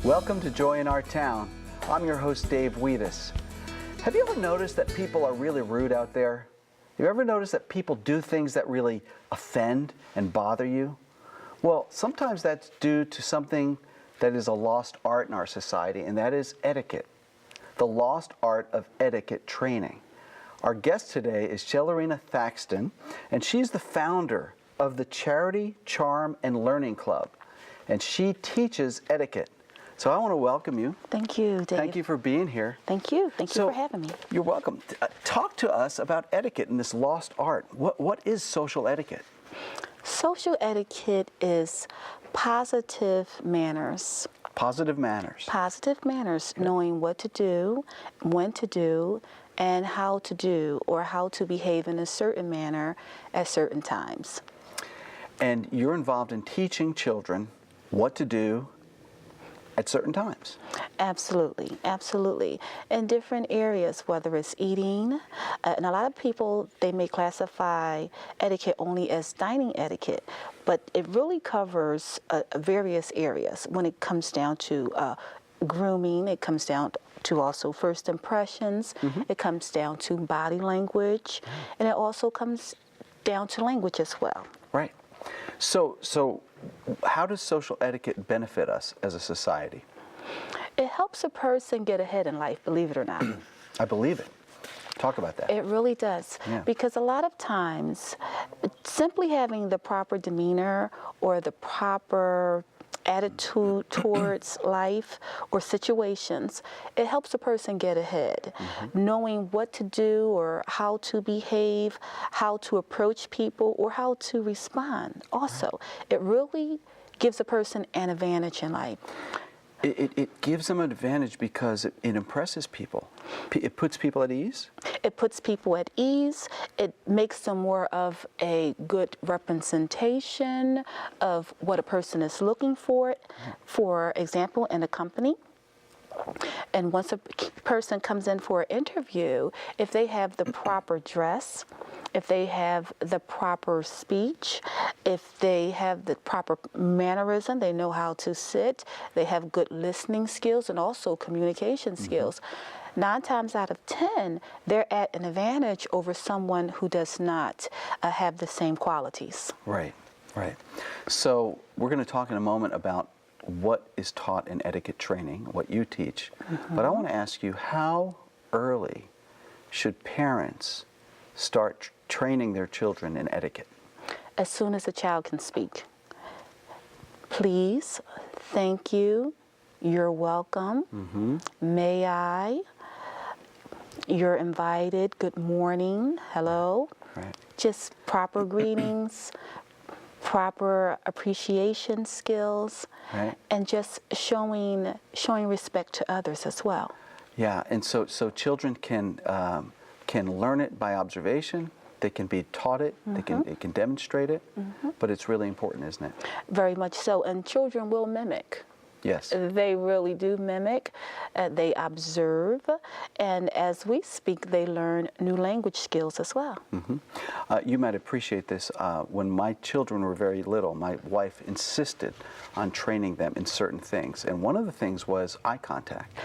Welcome to Joy in Our Town. I'm your host, Dave Weidis. Have you ever noticed that people are really rude out there? Have you ever noticed that people do things that really offend and bother you? Well, sometimes that's due to something that is a lost art in our society, and that is etiquette. The lost art of etiquette training. Our guest today is Chellerina Thaxton, and she's the founder of the Charity, Charm, and Learning Club, and she teaches etiquette. So I want to welcome you. Thank you, Dave. Thank you for being here. Thank you. Thank you for having me. You're welcome. Talk to us about etiquette and this lost art. What is social etiquette? Social etiquette is positive manners. Positive manners. Positive manners, knowing what to do, when to do, and how to do, or how to behave in a certain manner at certain times. And you're involved in teaching children what to do at certain times. Absolutely, absolutely. In different areas, whether it's eating, and a lot of people, they may classify etiquette only as dining etiquette, but it really covers various areas. When it comes down to grooming, it comes down to also first impressions, it comes down to body language, and it also comes down to language as well. Right. So how does social etiquette benefit us as a society? It helps a person get ahead in life, believe it or not. I believe it. Talk about that. It really does. Yeah. Because a lot of times, simply having the proper demeanor or the proper attitude towards life or situations, it helps a person get ahead. Knowing what to do or how to behave, how to approach people, or how to respond also. It really gives a person an advantage in life. It gives them an advantage because it impresses people. It puts people at ease? It puts people at ease. It makes them more of a good representation of what a person is looking for example, in a company. And once a person comes in for an interview, if they have the proper dress, if they have the proper speech, if they have the proper mannerism, they know how to sit, they have good listening skills and also communication skills, 9 times out of 10, they're at an advantage over someone who does not have the same qualities. Right, right. So we're going to talk in a moment about what is taught in etiquette training, what you teach. But I want to ask you, how early should parents start training their children in etiquette? As soon as a child can speak. Please, thank you, you're welcome, may I, you're invited, good morning, hello. Right. Just proper greetings, proper appreciation skills, Right. and just showing respect to others as well. Yeah, and so children can learn it by observation. They can be taught it. They can demonstrate it. But it's really important, isn't it? Very much so, and children will mimic. Yes. They really do mimic, they observe, and as we speak, they learn new language skills as well. You might appreciate this. When my children were very little, my wife insisted on training them in certain things, and one of the things was eye contact.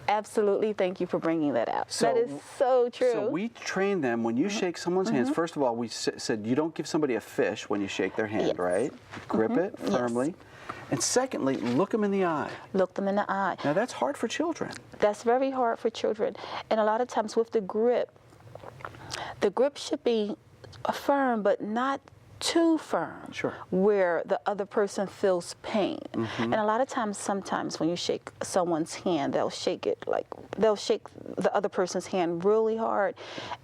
Absolutely, thank you for bringing that out. That is so true. So we train them, when you shake someone's hands, first of all, we said you don't give somebody a fish when you shake their hand, right? Grip it firmly. Yes. And secondly, look them in the eye. Look them in the eye. Now that's hard for children. That's very hard for children. And a lot of times with the grip should be firm, but not too firm, where the other person feels pain. And a lot of times, sometimes when you shake someone's hand, they'll shake the other person's hand really hard,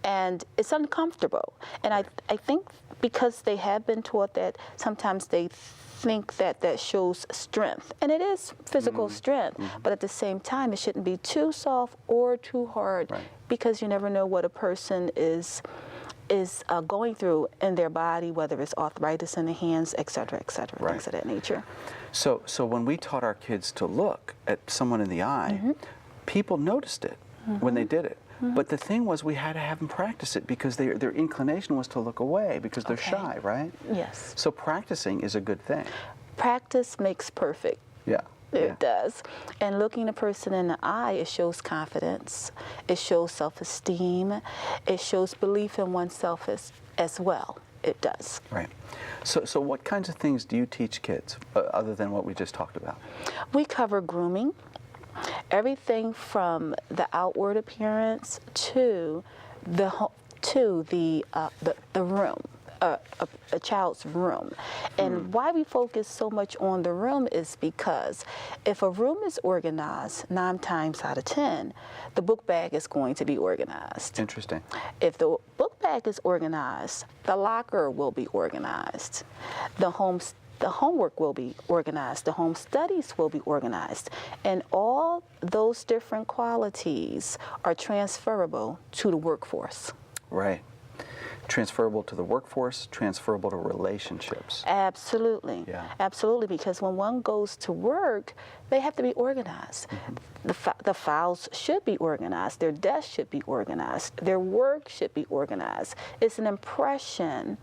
and it's uncomfortable. And I think because they have been taught that, sometimes they think that shows strength, and it is physical strength, but at the same time, it shouldn't be too soft or too hard, because you never know what a person is going through in their body, whether it's arthritis in the hands, et cetera, things of that nature. So when we taught our kids to look at someone in the eye, people noticed it when they did it. But the thing was, we had to have them practice it because their inclination was to look away because they're shy, right? Yes. So practicing is a good thing. Practice makes perfect. Yeah. It does. And looking a person in the eye, it shows confidence. It shows self-esteem. It shows belief in oneself as well. It does. Right. So what kinds of things do you teach kids other than what we just talked about? We cover grooming, everything from the outward appearance to the room. A child's room. And why we focus so much on the room is because if a room is organized, 9 times out of 10, the book bag is going to be organized. Interesting. If the book bag is organized, the locker will be organized. The homework will be organized. The home studies will be organized. And all those different qualities are transferable to the workforce. Right. Transferable to the workforce, transferable to relationships. Absolutely. Yeah. Absolutely, because when one goes to work, they have to be organized. The files should be organized. Their desk should be organized. Their work should be organized. It's an impression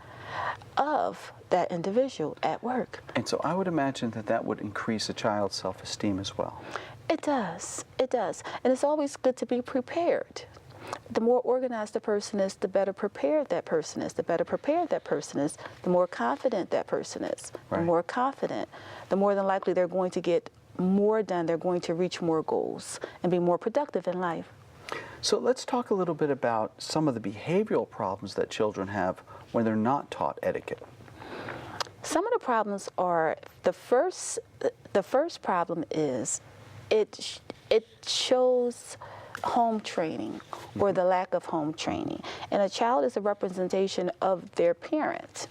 of that individual at work. And so I would imagine that that would increase a child's self-esteem as well. It does. It does. And it's always good to be prepared. The more organized the person is, the better prepared that person is. The better prepared that person is, the more confident that person is. Right. The more confident, the more than likely they're going to get more done. They're going to reach more goals and be more productive in life. So let's talk a little bit about some of the behavioral problems that children have when they're not taught etiquette. Some of the problems are, the first problem is it shows home training or the lack of home training. And a child is a representation of their parent.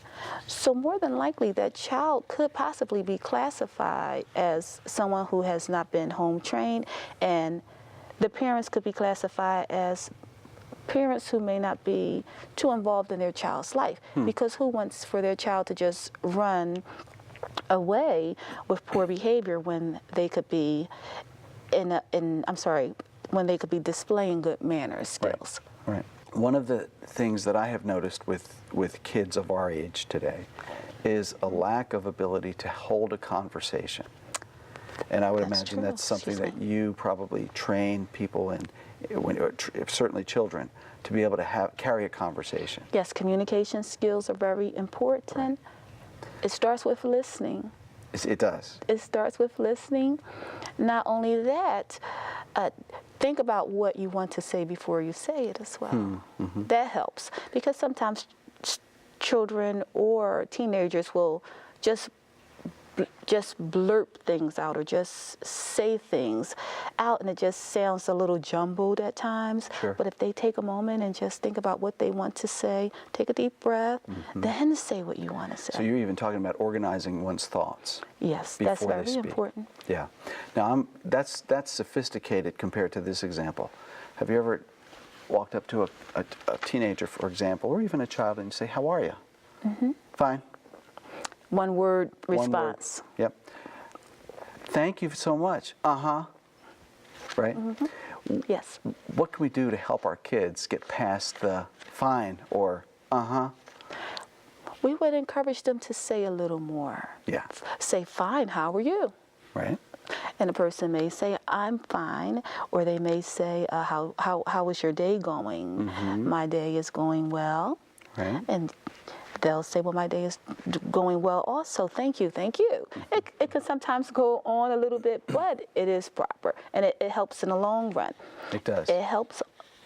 So more than likely that child could possibly be classified as someone who has not been home trained, and the parents could be classified as parents who may not be too involved in their child's life. Because who wants for their child to just run away with poor behavior when they could be when they could be displaying good manners skills. Right. One of the things that I have noticed with kids of our age today is a lack of ability to hold a conversation. And I would imagine that's something that you probably train people in, certainly children, to be able to carry a conversation. Yes, communication skills are very important. Right. It starts with listening. It does. It starts with listening. Not only that, think about what you want to say before you say it as well. That helps, because sometimes children or teenagers will just blurt things out or just say things out, and it just sounds a little jumbled at times. Sure. But if they take a moment and just think about what they want to say, take a deep breath, then say what you want to say. So you're even talking about organizing one's thoughts. Yes, that's very important. Yeah. Now, that's sophisticated compared to this example. Have you ever walked up to a teenager, for example, or even a child, and you say, "How are you?" Fine. One word response. One word. Yep. Thank you so much. Right? Yes. What can we do to help our kids get past the fine or We would encourage them to say a little more. Yeah. Say, "Fine, how are you?" Right. And a person may say, "I'm fine," or they may say, how is your day going?" "My day is going well." Right. And they'll say, "Well, my day is going well also. Thank you, thank you." It can sometimes go on a little bit, but it is proper, and it helps in the long run. It does. It helps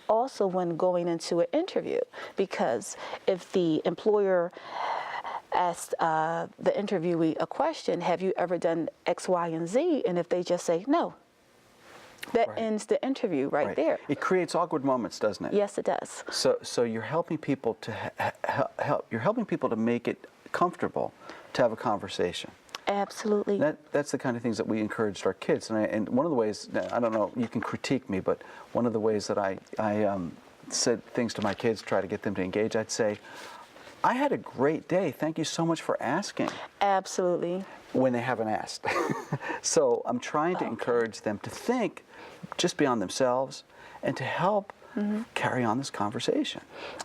also when going into an interview, because if the employer asks the interviewee a question, "Have you ever done X, Y, and Z?" And if they just say no, that ends the interview right there. It creates awkward moments, doesn't it? Yes, it does. So you're helping people to you're helping people to make it comfortable to have a conversation. Absolutely. That's the kind of things that we encouraged our kids. And one of the ways, I don't know, you can critique me, but one of the ways that I said things to my kids, try to get them to engage, I'd say, "I had a great day. Thank you so much for asking." Absolutely. When they haven't asked. So I'm trying to encourage them to think just beyond themselves and to help carry on this conversation.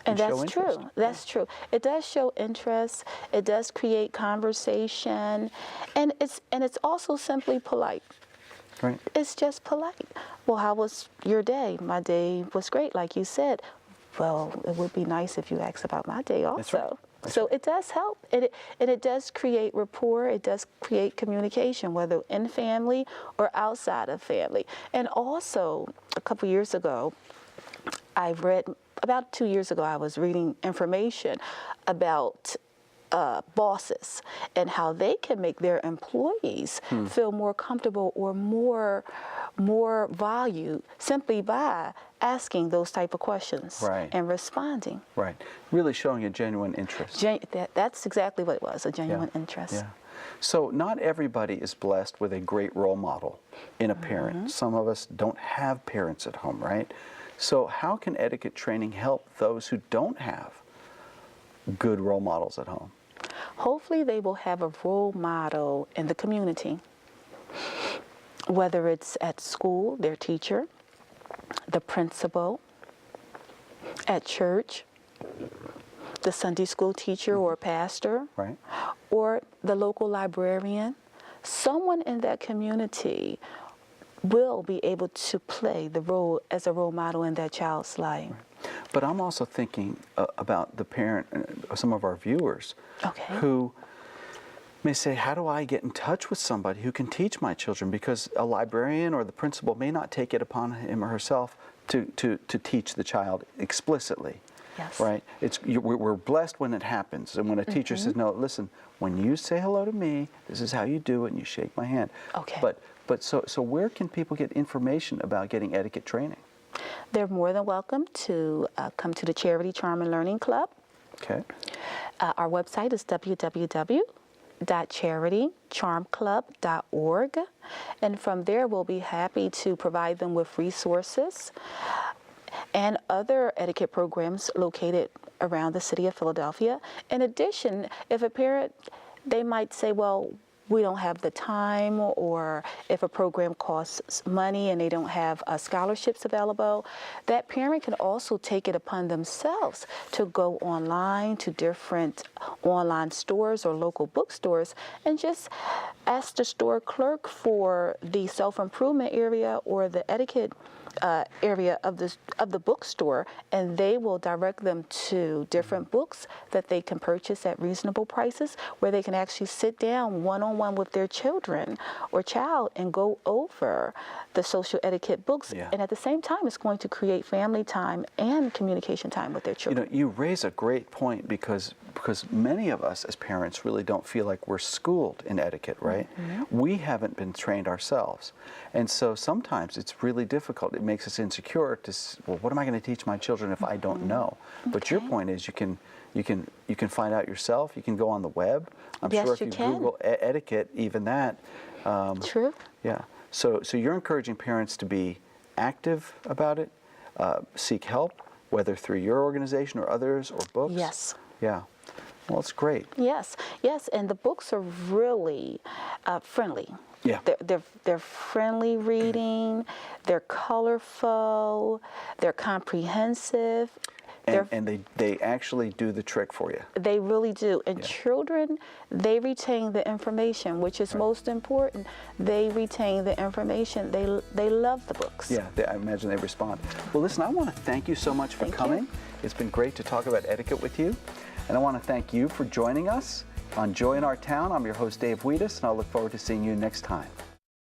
And that's show interest. true. That's true. It does show interest. It does create conversation, and it's also simply polite. Right. It's just polite. Well, how was your day? My day was great, like you said. Well, it would be nice if you asked about my day also. That's right. So it does help, and it does create rapport, it does create communication, whether in family or outside of family. And also, a couple years ago, about 2 years ago, I was reading information about bosses and how they can make their employees feel more comfortable or more valued simply by asking those type of questions and responding. Right. Really showing a genuine interest. That's exactly what it was, a genuine interest. Yeah. So not everybody is blessed with a great role model in a parent. Some of us don't have parents at home, right? So how can etiquette training help those who don't have good role models at home? Hopefully they will have a role model in the community, whether it's at school, their teacher, the principal, at church, the Sunday school teacher or pastor, or the local librarian. Someone in that community will be able to play the role as a role model in that child's life. But I'm also thinking about the parent, some of our viewers, who may say, how do I get in touch with somebody who can teach my children? Because a librarian or the principal may not take it upon him or herself to teach the child explicitly. Yes. Right? We're blessed when it happens. And when a teacher says, no, listen, when you say hello to me, this is how you do it, and you shake my hand. Okay. But so where can people get information about getting etiquette training? They're more than welcome to come to the Charity Charm and Learning Club. Okay. Our website is www.charitycharmclub.org, and from there we'll be happy to provide them with resources and other etiquette programs located around the city of Philadelphia. In addition, if a parent, they might say, well, we don't have the time, or if a program costs money and they don't have scholarships available, that parent can also take it upon themselves to go online to different online stores or local bookstores and just ask the store clerk for the self-improvement area or the etiquette area of the bookstore, and they will direct them to different books that they can purchase at reasonable prices, where they can actually sit down one-on-one with their children or child and go over the social etiquette books. And at the same time, it's going to create family time and communication time with their children. You raise a great point, because many of us as parents really don't feel like we're schooled in etiquette, right? We haven't been trained ourselves. And so sometimes it's really difficult. It makes us insecure to, well, what am I going to teach my children if I don't know? But your point is you can find out yourself. You can go on the web. I'm sure if you Google etiquette, even that. True. Yeah. So you're encouraging parents to be active about it, seek help, whether through your organization or others or books. Yes. Yeah. Well, it's great. Yes, and the books are really friendly. Yeah. They're friendly reading, they're colorful, they're comprehensive. And they actually do the trick for you. They really do. And children, they retain the information, which is most important. They retain the information. They love the books. Yeah, I imagine they respond. Well, listen, I want to thank you so much for coming. It's been great to talk about etiquette with you. And I want to thank you for joining us on Joy in Our Town. I'm your host, Dave Weidis, and I'll look forward to seeing you next time.